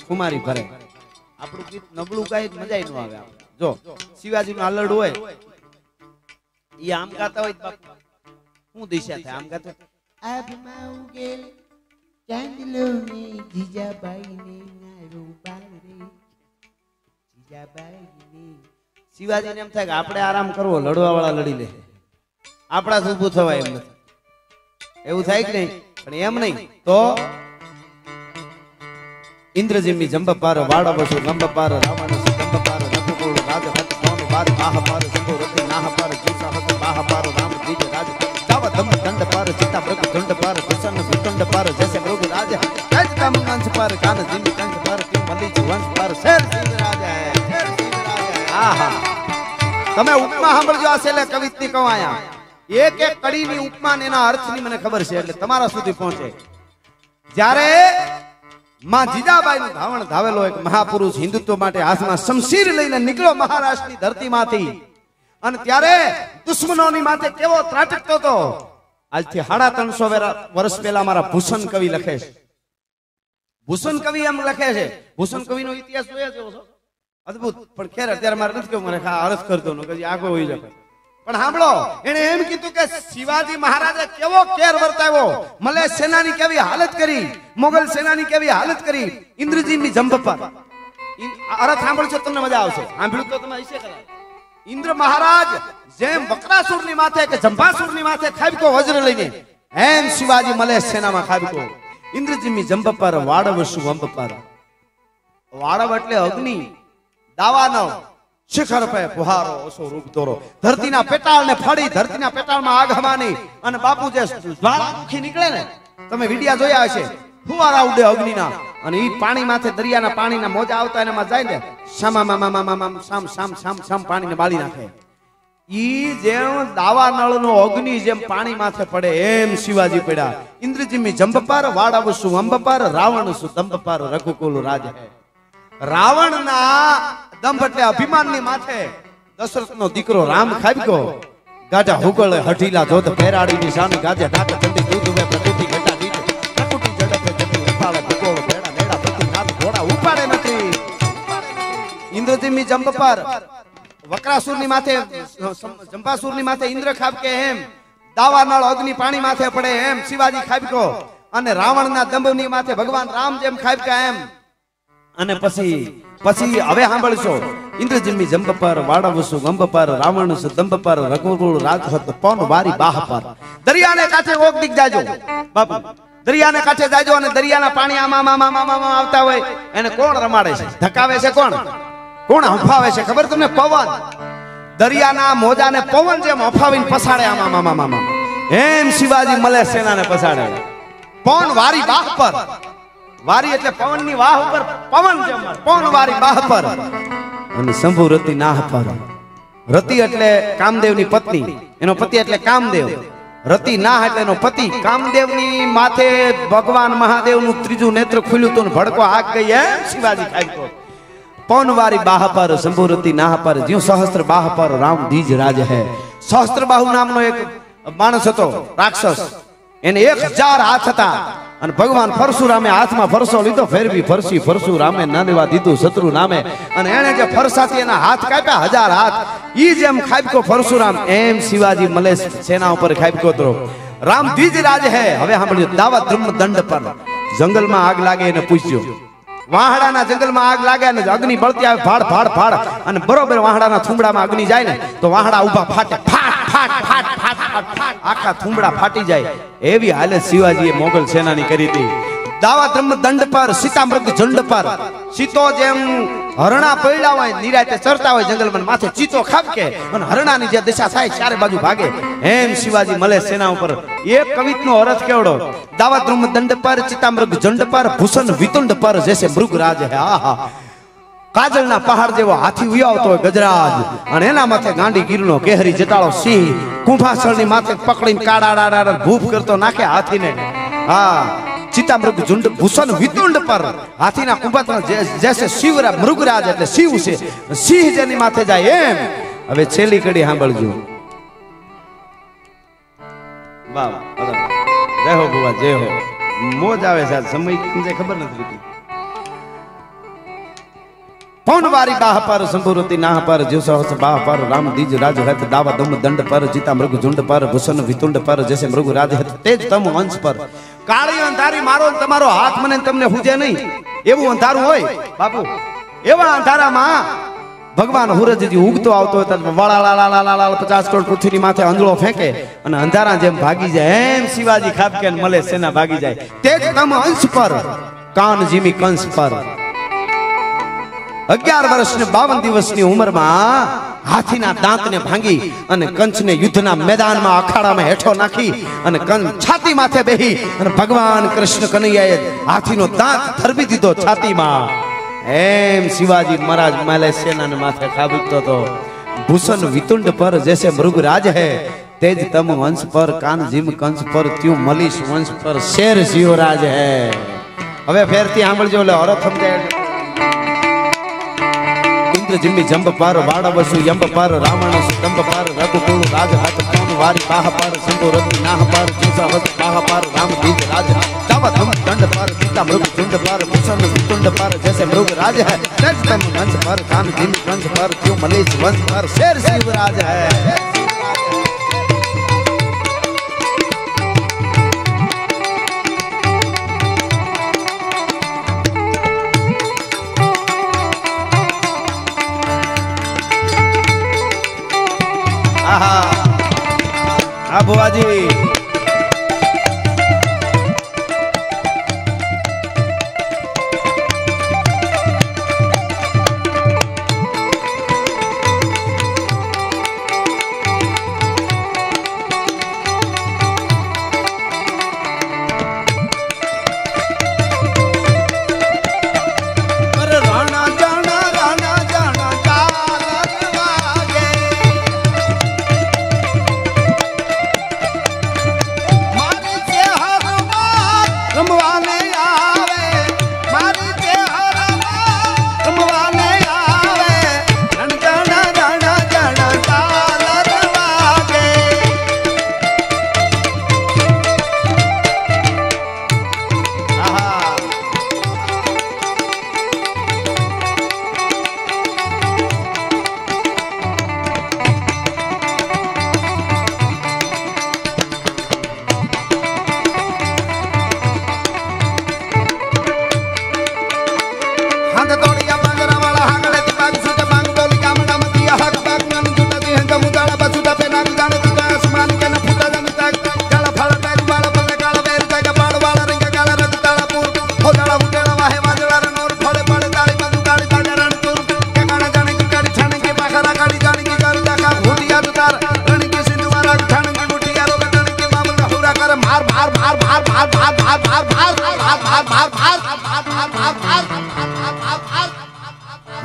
ખુમારી ભરે આપણું ગીત નબળું ગાય મજા ન આવે જો શિવાજી નું આલડ હોય ઈ આમ ગાતા હોય બાપુ હું દિશા થાય આમ ગાતો આભમાં ઉગેલ ચાંદલો ને જીજાબાઈ ને નારો બારે જીજાબાઈ ને શિવાજી ને એમ થાય કે આપણે આરામ કરવો લડવા વાળા લડી લે આપડા ઊભું થવાય એમ નથી એવું થાય કે નહીં પણ એમ નહીં તો ઇન્દ્રજીમી જંબપાર વાડવસુ ગંબપાર રાવણ ગંબપાર રઘુકુળ રાજ હત કોણ બાર બાહપાર સંભો રતિ નાહપાર જીસા હત બાહપાર રામ દીજ રાજ જાવ ધમ દંડ પાર ચિતા પ્રભુ દંડ પાર પ્રસન્ન સુદંડ પાર જૈસે પ્રભુ રાજ કજ કામ અંશ પાર કાન જીમી કંઠ પાર કી મલી વંશ પાર શેર સિંહ રાજ હે શેર સિંહ રાજ હે આહા તમે ઉપમા સાંભળજો આ છેલ્લે કવિતની કવાયા એક એક કડીની ઉપમાન એના અર્થની મને ખબર છે એટલે તમારા સુધી પહોંચે જ્યારે માં જીજાબાઈ નું ધાવણ ધાવેલો એક મહાપુરુષ હિન્દુત્વ માટે હાથમાં શમશીર લઈને નીકળ્યો મહારાષ્ટ્રની ધરતીમાંથી અને ત્યારે દુશ્મનોની માથે કેવો ત્રાટકતો હતો આજથી 350 વર્ષ પહેલા મારા ભૂષણ કવિ લખે છે ભૂષણ કવિ એમ લખે છે ભૂષણ કવિનો ઇતિહાસ જોયા છે અદ્ભુત પણ ખેર અત્યારે મારે નથી કેવું મને અરજ કરતો ન કે આગો હોઈ જાય પણ સાંભળો એને એમ કીધું કે શિવાજી મહારાજે કેવો કેર વર્તાવ્યો મલેશ સેનાની કેવી હાલત કરી મોગલ સેનાની કેવી હાલત કરી ઇન્દ્રજીની જંબ પર અરથ સાંભળશો તમને મજા આવશે સાંભળ્યું તો તમે હશે કરાય ઇન્દ્ર મહારાજ જેમ વક્રાસુરની માથે કે જંભાસુરની માથે ખાબકો વજ્ર લઈને એમ શિવાજી મલેશ સેનામાં ખાબકો ઇન્દ્રજીની જંબ પર વાડવસુ વંબ પર વાડવ એટલે અગ્નિ દાવાનો શિખર પે પુહારો ઓસો રૂપ દોરો ધરતીના પેટાળને ફાડી ધરતીના પેટાળમાં આગ હમાની અને બાપુ જે જ્વાળામુખી નીકળે ને તમે વિડિયા જોયા હશે ફુવારા ઉડે અગ્નિના અને ઈ પાણી માથે દરિયાના પાણીના મોજા આવતા એનામાં જાય ને શામ શામ પાણીને બાળી નાખે ઈ જેમ દાવા નળનો અગ્નિ જેમ પાણી માથે પડે એમ શિવાજી પડ્યા ઇન્દ્રજીમી જંબપાર વાડવસુ અંબપાર રાવણસુ દંબપાર રઘુકુલ રાજ હે રાવણના દંભ એટલે અભિમાનની માથે દશરથનો દીકરો રામ ખાબકો ગાજા હુગળ હઠીલા જોધ પેરાડીની સામે ગાજે ઢાક ચંડી દૂધ વે પ્રકૃતિ ઘટા દીધ પ્રકૃતિ ઝડપે ચંડી ઉપાડે ભગોળ ભેડા ભેડા પ્રતિ નાથ ઘોડા ઉપાડે નથી ઇન્દ્રજીમી જંબપાર વક્રાસુરની માથે જંબાસુરની માથે ઇન્દ્ર ખાબકે એમ દાવા નળ અગ્નિ પાણી માથે પડે એમ શિવાજી ખાબકો અને રાવણના દંભની માથે ભગવાન રામ જેમ ખાબકા એમ અને પછી હવે સાંભળશો ઇન્દ્રજીમી જંબપાર વાડવસુ ગંબપાર રાવણસુ દંબપાર રઘુકુળ રાજહત પન વારી બાહપાર દરિયાને કાંઠે ઓક દીક જાજો બાપુ દરિયાને કાંઠે જાજો અને દરિયાના પાણી આમાં આવતા હોય એને કોણ રમાડે છે ધકાવે છે કોણ હંફાવે છે ખબર તમને પવન દરિયાના મોજાને પવન જેમ હંફાવીને પસાડે આમાં એમ શિવાજી મલેશ સેનાને પસાડે પન વારી બાહ પર વારી એટલે પવનની વાહ ઉપર પવન જેમ પવન વારી બાહ પર અને શંભુ રતિ નાહ પર રતિ એટલે કામદેવની પત્ની એનો પતિ એટલે કામદેવ રતિ નાહ એટલે એનો પતિ કામદેવની માથે ભગવાન મહાદેવનું ત્રીજું નેત્ર ખુલ્યું તો ભડકો આગ ગઈ એમ શિવાજી ખાબકો પવન વારી બાહ પર શંભુ રતિ નાહ પર જ્યું સહસ્ત્ર બાહ પર રામ દીજ રાજ હે સહસ્ત્રબાહુ નામનો એક માણસ હતો રાક્ષસ એને 1000 હાથ હતા અને ભગવાન પરશુરામે હાથમાં ફરસો લીધો ફેરવી ફરસી પરશુરામે નાનવા દીધું શત્રુ નામે અને એને જે ફરસાથી એના હાથ કાપ્યા 1000 હાથ ઈ જેમ ખાબકો પરશુરામ એમ શિવાજી મલેશ સેના ઉપર ખાબકો તો રામ દીજ રાજ હે હવે સાંભળજો દાવા ધ્રુમ દંડ પર જંગલમાં આગ લાગે એને પૂછ્યો વાહડાના જંગલમાં આગ લાગે અને અગ્નિ બળતી આવે ભાડ ભાડ ભાડ અને બરોબર વાહડાના થુંબડામાં અગ્નિ જાય ને તો વાહડા ઉભા ફાટે આખા થુંબડા ફાટી જાય એવી હાલત શિવાજીએ મોગલ સેનાની કરી હતી દાવા ધર્મ દંડ પર સીતામૃગ ઝંડ પર સીતો જેમ હરણા પડ્યા હોય નિરાતે ચરતા હોય જંગલમાં માથે ચીતો ખાબકે અને હરણાની જે દિશા થાય ચારે બાજુ ભાગે એમ શિવાજી મલેશ સેના ઉપર એક કવિતનો અર્થ કેવડો દાવા ધર્મ દંડ પર સીતામૃગ ઝંડ પર ભૂષણ વિતુંડ પર જૈસે મૃગ રાજ હે આહા કાજલના પહાડ જેવો હાથી ઉયાવતો હોય ગજરાજ અને એના માથે ગાંડી ગીરનો કેહરી જટાળો સિંહ કુંભાસળની માથે પકડીને કાડા ભૂપ કરતો નાખે હાથીને હા ચિતામૃગ ઝુંડ ભૂષણ વિતુંડ પર હાથીના કુંભાસળ જૈસે શિવરા મૃગરાજ એટલે શિવ છે સિંહ જેની માથે જાય એમ હવે છેલ્લી કડી સાંભળજો વાહ જય હો બુવા જય હો મોજ આવે છે સમય ખબર નથી पौन वारी बाह पर संभुरती नाह पर जीव सहस बाह पर राम दीज राज हत दावा दम दंड पर जीता मृग झुंड पर भूषण वितुंड पर जैसे मृग राज हत तेज तम अंश पर काળી અંધારી મારો તમારો હાથ મને તમને હુજે નહીં એવું અંધારું હોય બાપુ એવા અંધારામાં ભગવાન હુરજજી ઉગતો આવતો હોય તો વાળા લાલા લાલા લાલા 50 કરોડ પૃથ્વીની માથે અંજળો ફેંકે અને અંધારા જેમ ભાગી જાય એમ શિવાજી ખાબકે મળે સેના ભાગી જાય તેજ તમ અંશ પર કાન જીમી કંસ પર 11 વર્ષ ને 52 દિવસની ઉંમરમાં હાથીના દાંતને ભાંગી અને કંચને યુદ્ધના મેદાનમાં અખાડામાં હેઠો નાખી અને કંચ છાતી માથે બેહી અને ભગવાન કૃષ્ણ કનૈયાએ હાથીનો દાંત ધરબી દીધો છાતીમાં એમ શિવાજી મહારાજ માલે સેનાને માથે ખાબકતો તો ભૂષણ વિતુંડ પર જैसे મૃગરાજ है तेज तम वंश पर कान जिम कंस पर त्यों मलिश वंश पर शेर शिवराज है હવે ફેરથી સાંભળજો એટલે હરો સમજાય इंद्र जिम्मी जंब पर वाड़ वसु यंब पर रावण स्तंभ पर रघुकुल राज हाथ कौन वारी बाह पर संभुरती नाह पर जीसा वस बाह पर राम दीज राज दावा दम दंड पर सीता मृग झुंड पर भूषण वितुंड पर जैसे मृग राज है तेज तम वंश पर कान जिम्मी कंस पर त्यों मलेश वंश पर शेर शिवराज है हाँ बुआ जी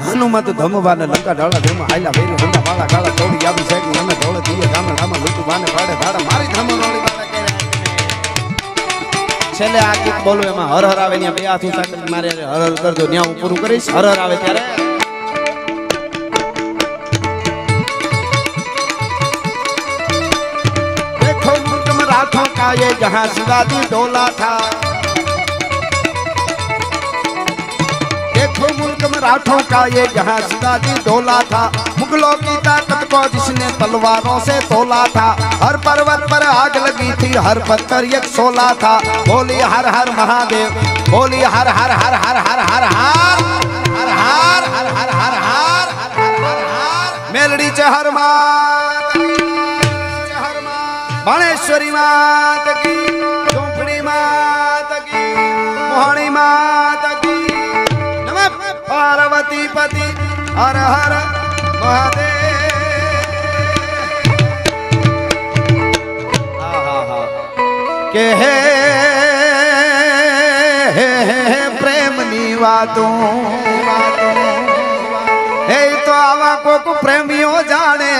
હનુમત ધમવાને લંકા ઢાળા ધમ આયલા વેરી હંડા વાળા ગાળા તોડી આવી સાઈડ મને ઢોળે દીએ ગામડા ગામમાં લૂટુ બાને પાડે ધાડા મારી ધમરોળી વાળા કરે છેલ્લે આ ગીત બોલું એમાં હર હર આવે ને બે હાથ ઊંચા કરી મારે હર હર કરજો ન્યા હું પૂરું કરીશ હર હર આવે ત્યારે देखो मुल्क मराठों का ये जहां शिवाजी डोला था देखो मुल्क मराठों का ये जहां शिवाजी डोला था मुगलों की ताकत को जिसने तलवारों से तोला था हर पर्वत पर आग लगी थी हर पत्थर एक सोला था बोली हर हर महादेव बोली हर हर हर हर हर हर हर हर हर हर हर हर हर मेलड़ी चहर मात बाणेश्वरी मात की झोंपड़ी मात की मोहनी मात की पार्वती पति हर हर महादेव के है प्रेम नी वातों हे तो आवा को प्रेमियों जाने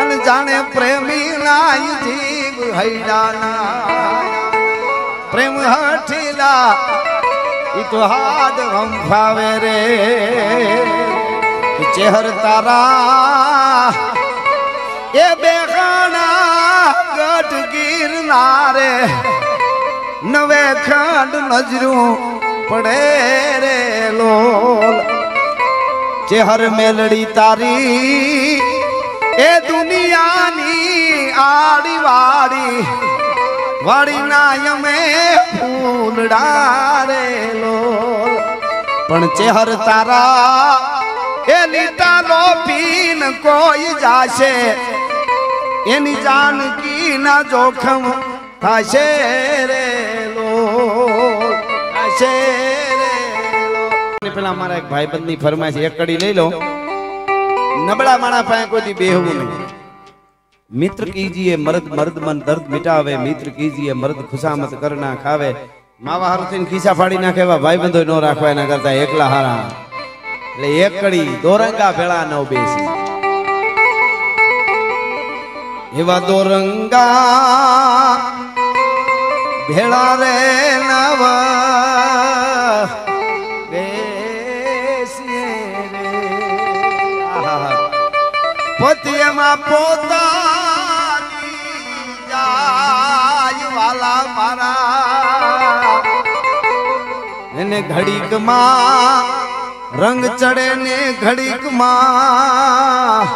अनजाने प्रेमी नाई जीव है जाना प्रेम हठीला तो हाथ हम फावे रे चेहर तारा ये बेगाना गट गिरनारे नवे खंड नजरू पड़े रे लोल ચેહર મેલડી તારી એ દુનિયાની આડી વાડી વાડી ના અમે ફૂલડા રેલો પણ ચેહર તારા એ લીટાનો પીન કોઈ જાશે એની જાનકી ના જોખમ થાશે રે લો થાશે રે લો પેલા મારા એક ભાઈબંધ ની ફરમાઈશ એક કડી લઈ લો નબળા માણા પાસે કોઈ બેહવું નહીં મિત્ર કીજીએ મર્દ મર્દ મન દર્દ મિટાવે મિત્ર કીજીએ મર્દ ખુશામત કરના ખાવે માવા હારું થઈને ખિસ્સા ફાડી નાખે એવા ભાઈબંધો ન રાખવા એના કરતા એકલા હારા એટલે એક કડી દોરંગા ભેળા નવ બેસી એવા દોરંગા ભેળા રે નવ બેસીએ રે પતિયમાં પોતાની જાય વાલા મારા એને ઘડીકમાં રંગ ચડે ને ઘડીકમાં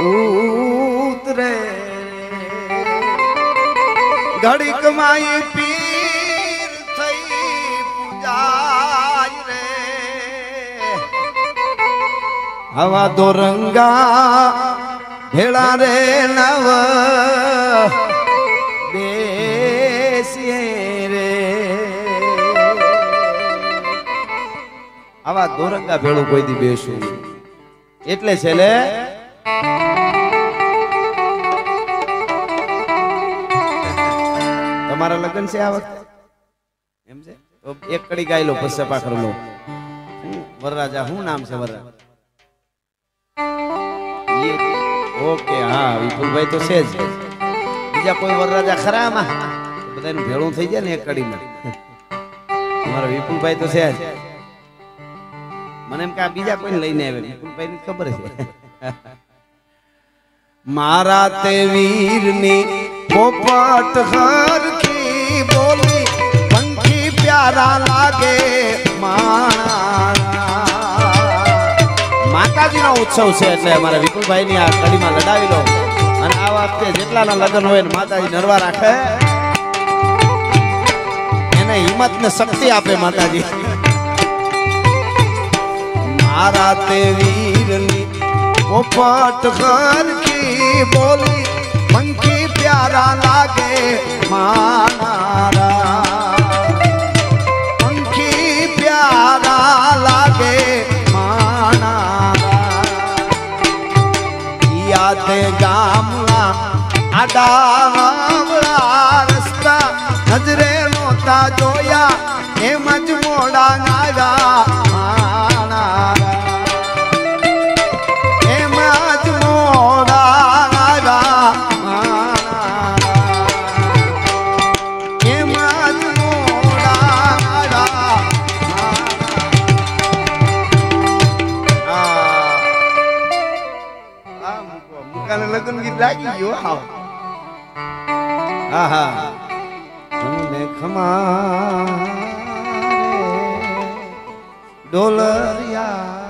ઉતરે ઘડીકમાં ઈ પીર થઈ પૂજાય રે હવા દોરંગા ભેળા રે નવ બેસીએ રે આવા દોરંગા ભેળું કોઈ દી બેસું એટલે છે લે તમારા લગ્ન છે આ વખતે એમ છે તો એક કડી ગાઈ લો પછી પાખર લો વરરાજા શું નામ છે વરરાજા ઓકે હા વિપુલભાઈ તો છે જ બીજા કોઈ વરરાજા ખરા આમાં બધાનું ભેળું થઈ જાય ને એક કડીમાં તમારા વિપુલભાઈ તો છે જ મને એમ કે આ બીજા કોઈને લઈને આવે વિપુલભાઈ ની ખબર છે મારા તે વીરની પોપટ હરખી બોલી પંખી પ્યારા લાગે માતાજી નો ઉત્સવ છે એટલે અમારા વિપુલભાઈ ની આ કડીમાં લડાવી લો અને આ વખતે જેટલાના લગ્ન હોય માતાજી નરવા રાખે એને હિંમત ને શક્તિ આપે માતાજી મારા તે વીરની પોપટ હરખી બોલી પંખી પ્યારા લાગે મારા પંખી પ્યારા લાગે મારા યાદ ગામના આડા રસ્તા નજરે નોતા જોયા એમ જ મોડા નાગા લગ્ન ગીત લાગી ગયો હા હા તમને ખમા ડોલરિયા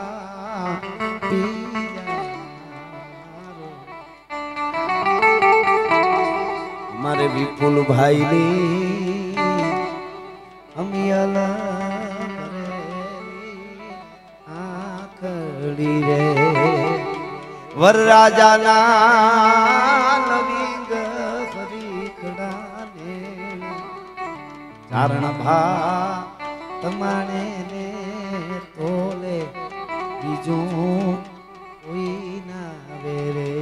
મારે વિપુલ ભાઈ ની અમિયાલા આખડી રે વરરાજાના નવીંગ હરીખડાને ચારણ ભા તમાણે ને તોલે બીજું કોઈ ના વેરે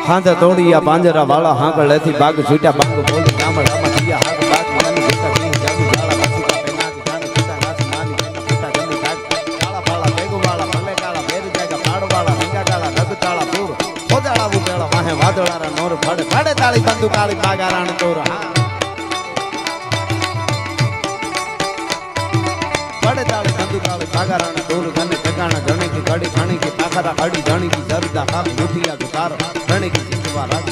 હાથ તોડિયા પાંજરા વાળા હાંકળ લેથી બાગ છૂટ્યા બાગ બોલી ગામડામાં દિયા હાથ બાગ મને જોતા નહીં જાગુ જાળા બસુકા પેનાકી જાણે છૂટા નાસ નાની છૂટા ગમે કાગ કાળા પાળા બેગો વાળા ભલે કાળા બેર જાગા પાડવાળા રંગા કાળા રગતાળા પૂર ખોદાળા ઉકેળા વાહે વાદળારા નોર ફાડે ફાડે તાળી બંદુ કાળી બાગારાણ તોર ફાડે તાળી બંદુ કાળી બાગારાણ તોર ગને ઠકાણા જણે की गाड़ी खाने की पाखरा गाड़ी जाने की जरदा हाथ मुठिया गुतार रणे की जिंदवा राज